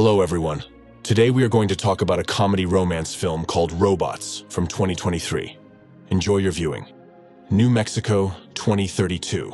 Hello everyone. Today we are going to talk about a comedy romance film called Robots from 2023. Enjoy your viewing. New Mexico, 2032.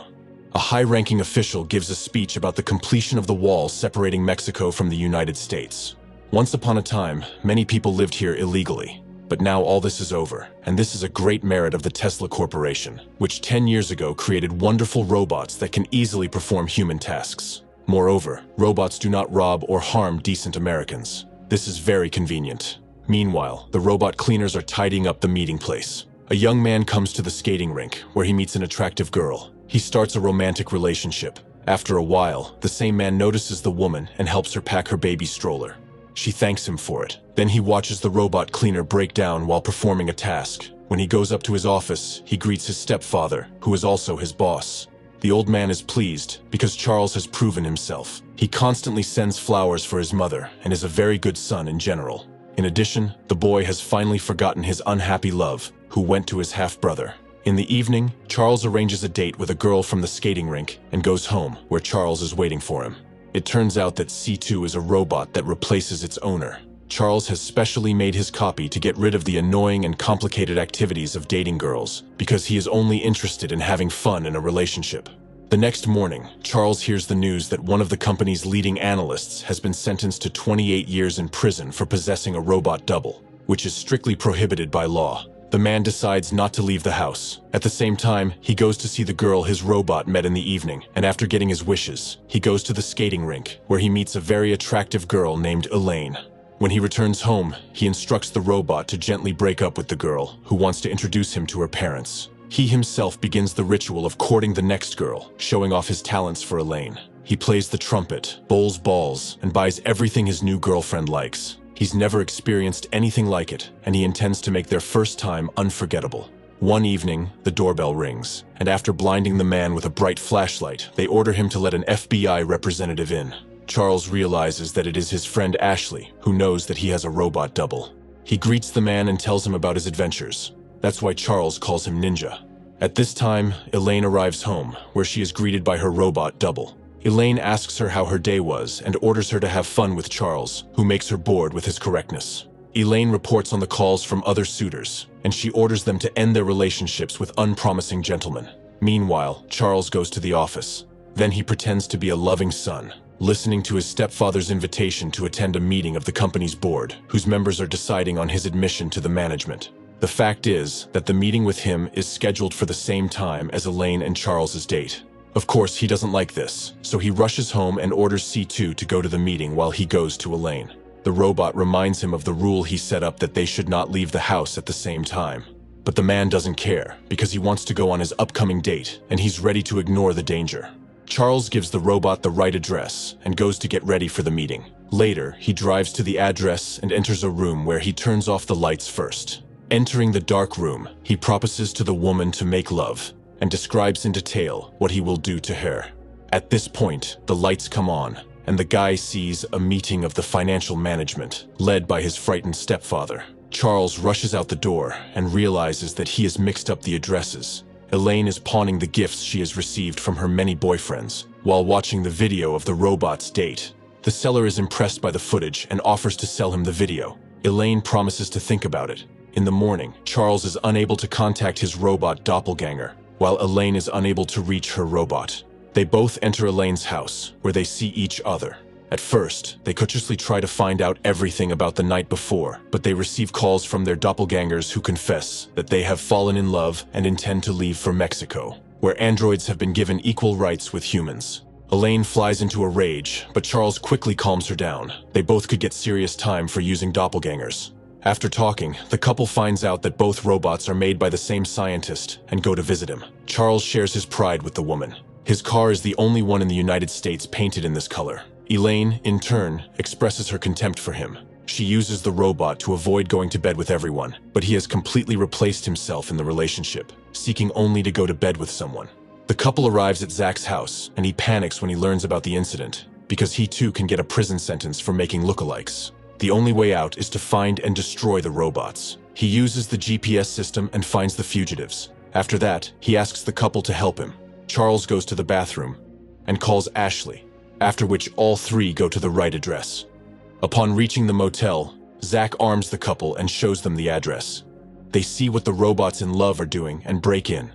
A high-ranking official gives a speech about the completion of the wall separating Mexico from the United States. Once upon a time, many people lived here illegally. But now all this is over, and this is a great merit of the Tesla Corporation, which 10 years ago created wonderful robots that can easily perform human tasks. Moreover, robots do not rob or harm decent Americans. This is very convenient. Meanwhile, the robot cleaners are tidying up the meeting place. A young man comes to the skating rink, where he meets an attractive girl. He starts a romantic relationship. After a while, the same man notices the woman and helps her pack her baby stroller. She thanks him for it. Then he watches the robot cleaner break down while performing a task. When he goes up to his office, he greets his stepfather, who is also his boss. The old man is pleased because Charles has proven himself. He constantly sends flowers for his mother and is a very good son in general. In addition, the boy has finally forgotten his unhappy love, who went to his half-brother. In the evening, Charles arranges a date with a girl from the skating rink and goes home, where Charles is waiting for him. It turns out that C2 is a robot that replaces its owner. Charles has specially made his copy to get rid of the annoying and complicated activities of dating girls, because he is only interested in having fun in a relationship. The next morning, Charles hears the news that one of the company's leading analysts has been sentenced to 28 years in prison for possessing a robot double, which is strictly prohibited by law. The man decides not to leave the house. At the same time, he goes to see the girl his robot met in the evening, and after getting his wishes, he goes to the skating rink, where he meets a very attractive girl named Elaine. When he returns home, he instructs the robot to gently break up with the girl, who wants to introduce him to her parents. He himself begins the ritual of courting the next girl, showing off his talents for Elaine. He plays the trumpet, bowls balls, and buys everything his new girlfriend likes. He's never experienced anything like it, and he intends to make their first time unforgettable. One evening, the doorbell rings, and after blinding the man with a bright flashlight, they order him to let an FBI representative in. Charles realizes that it is his friend Ashley, who knows that he has a robot double. He greets the man and tells him about his adventures. That's why Charles calls him Ninja. At this time, Elaine arrives home, where she is greeted by her robot double. Elaine asks her how her day was and orders her to have fun with Charles, who makes her bored with his correctness. Elaine reports on the calls from other suitors, and she orders them to end their relationships with unpromising gentlemen. Meanwhile, Charles goes to the office. Then he pretends to be a loving son, listening to his stepfather's invitation to attend a meeting of the company's board, whose members are deciding on his admission to the management. The fact is that the meeting with him is scheduled for the same time as Elaine and Charles's date. Of course, he doesn't like this, so he rushes home and orders C2 to go to the meeting while he goes to Elaine. The robot reminds him of the rule he set up that they should not leave the house at the same time. But the man doesn't care, because he wants to go on his upcoming date, and he's ready to ignore the danger. Charles gives the robot the right address and goes to get ready for the meeting. Later, he drives to the address and enters a room where he turns off the lights first. Entering the dark room, he proposes to the woman to make love and describes in detail what he will do to her. At this point, the lights come on, and the guy sees a meeting of the financial management, led by his frightened stepfather. Charles rushes out the door and realizes that he has mixed up the addresses. Elaine is pawning the gifts she has received from her many boyfriends, while watching the video of the robot's date. The seller is impressed by the footage and offers to sell him the video. Elaine promises to think about it. In the morning, Charles is unable to contact his robot doppelganger, while Elaine is unable to reach her robot. They both enter Elaine's house, where they see each other. At first, they cautiously try to find out everything about the night before, but they receive calls from their doppelgangers who confess that they have fallen in love and intend to leave for Mexico, where androids have been given equal rights with humans. Elaine flies into a rage, but Charles quickly calms her down. They both could get serious time for using doppelgangers. After talking, the couple finds out that both robots are made by the same scientist and go to visit him. Charles shares his pride with the woman. His car is the only one in the United States painted in this color. Elaine, in turn, expresses her contempt for him. She uses the robot to avoid going to bed with everyone, but he has completely replaced himself in the relationship, seeking only to go to bed with someone. The couple arrives at Zach's house, and he panics when he learns about the incident, because he too can get a prison sentence for making lookalikes. The only way out is to find and destroy the robots. He uses the GPS system and finds the fugitives. After that, he asks the couple to help him. Charles goes to the bathroom and calls Ashley, after which all three go to the right address. Upon reaching the motel, Zach arms the couple and shows them the address. They see what the robots in love are doing and break in,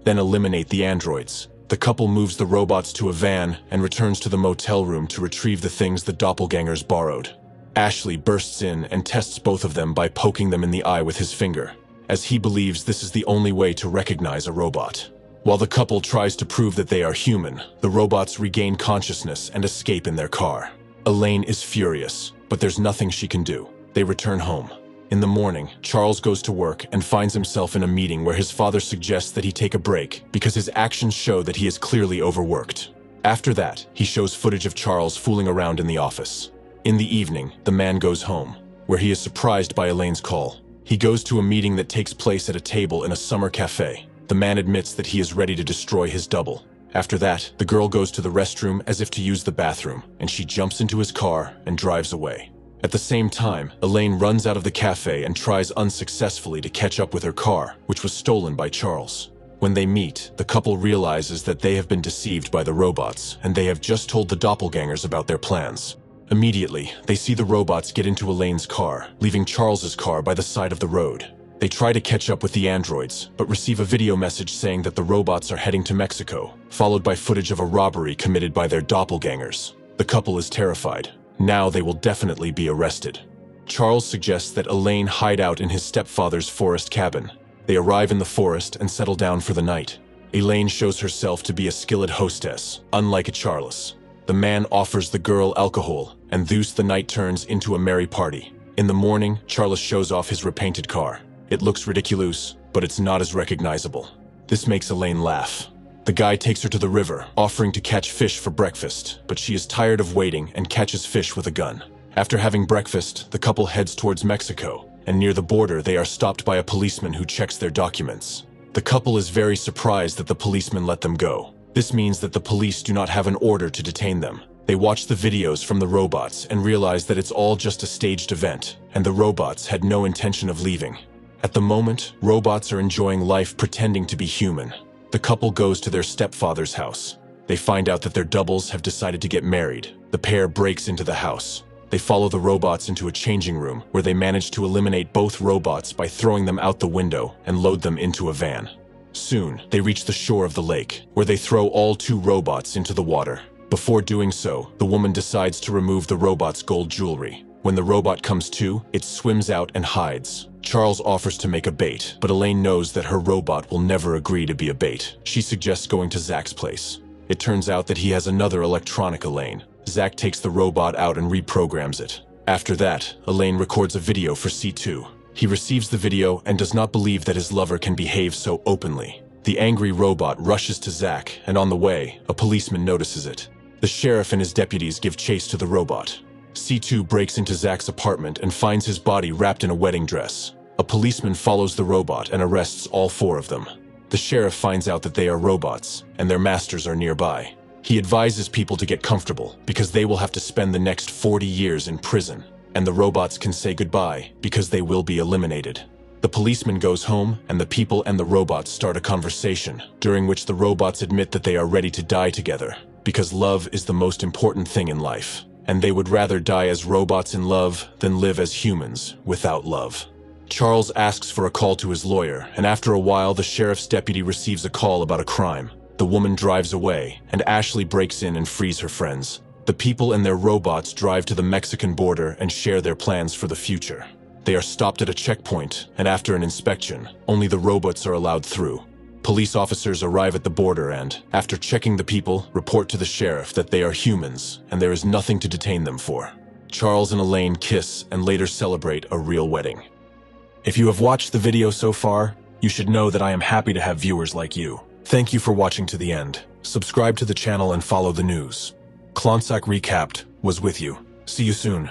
then eliminate the androids. The couple moves the robots to a van and returns to the motel room to retrieve the things the doppelgangers borrowed. Ashley bursts in and tests both of them by poking them in the eye with his finger, as he believes this is the only way to recognize a robot. While the couple tries to prove that they are human, the robots regain consciousness and escape in their car. Elaine is furious, but there's nothing she can do. They return home. In the morning, Charles goes to work and finds himself in a meeting where his father suggests that he take a break because his actions show that he is clearly overworked. After that, he shows footage of Charles fooling around in the office. In the evening, the man goes home, where he is surprised by Elaine's call. He goes to a meeting that takes place at a table in a summer cafe. The man admits that he is ready to destroy his double. After that, the girl goes to the restroom as if to use the bathroom, and she jumps into his car and drives away. At the same time, Elaine runs out of the cafe and tries unsuccessfully to catch up with her car, which was stolen by Charles. When they meet, the couple realizes that they have been deceived by the robots, and they have just told the doppelgangers about their plans. Immediately, they see the robots get into Elaine's car, leaving Charles's car by the side of the road. They try to catch up with the androids, but receive a video message saying that the robots are heading to Mexico, followed by footage of a robbery committed by their doppelgangers. The couple is terrified. Now they will definitely be arrested. Charles suggests that Elaine hide out in his stepfather's forest cabin. They arrive in the forest and settle down for the night. Elaine shows herself to be a skilled hostess, unlike a Charles. The man offers the girl alcohol, and thus the night turns into a merry party. In the morning, Charles shows off his repainted car. It looks ridiculous, but it's not as recognizable. This makes Elaine laugh. The guy takes her to the river, offering to catch fish for breakfast, but she is tired of waiting and catches fish with a gun. After having breakfast, the couple heads towards Mexico, and near the border they are stopped by a policeman who checks their documents. The couple is very surprised that the policeman let them go. This means that the police do not have an order to detain them. They watch the videos from the robots and realize that it's all just a staged event, and the robots had no intention of leaving. At the moment, robots are enjoying life pretending to be human. The couple goes to their stepfather's house. They find out that their doubles have decided to get married. The pair breaks into the house. They follow the robots into a changing room where they manage to eliminate both robots by throwing them out the window and load them into a van. Soon, they reach the shore of the lake, where they throw all two robots into the water. Before doing so, the woman decides to remove the robot's gold jewelry. When the robot comes to, it swims out and hides. Charles offers to make a bait, but Elaine knows that her robot will never agree to be a bait. She suggests going to Zach's place. It turns out that he has another electronic Elaine. Zach takes the robot out and reprograms it. After that, Elaine records a video for C2. He receives the video and does not believe that his lover can behave so openly. The angry robot rushes to Zach, and on the way, a policeman notices it. The sheriff and his deputies give chase to the robot. C2 breaks into Zach's apartment and finds his body wrapped in a wedding dress. A policeman follows the robot and arrests all four of them. The sheriff finds out that they are robots, and their masters are nearby. He advises people to get comfortable, because they will have to spend the next 40 years in prison, and the robots can say goodbye, because they will be eliminated. The policeman goes home, and the people and the robots start a conversation, during which the robots admit that they are ready to die together, because love is the most important thing in life. And they would rather die as robots in love than live as humans without love. Charles asks for a call to his lawyer, and after a while the sheriff's deputy receives a call about a crime. The woman drives away, and Ashley breaks in and frees her friends. The people and their robots drive to the Mexican border and share their plans for the future. They are stopped at a checkpoint, and after an inspection, only the robots are allowed through. Police officers arrive at the border and, after checking the people, report to the sheriff that they are humans and there is nothing to detain them for. Charles and Elaine kiss and later celebrate a real wedding. If you have watched the video so far, you should know that I am happy to have viewers like you. Thank you for watching to the end. Subscribe to the channel and follow the news. Klontsak Recapped was with you. See you soon.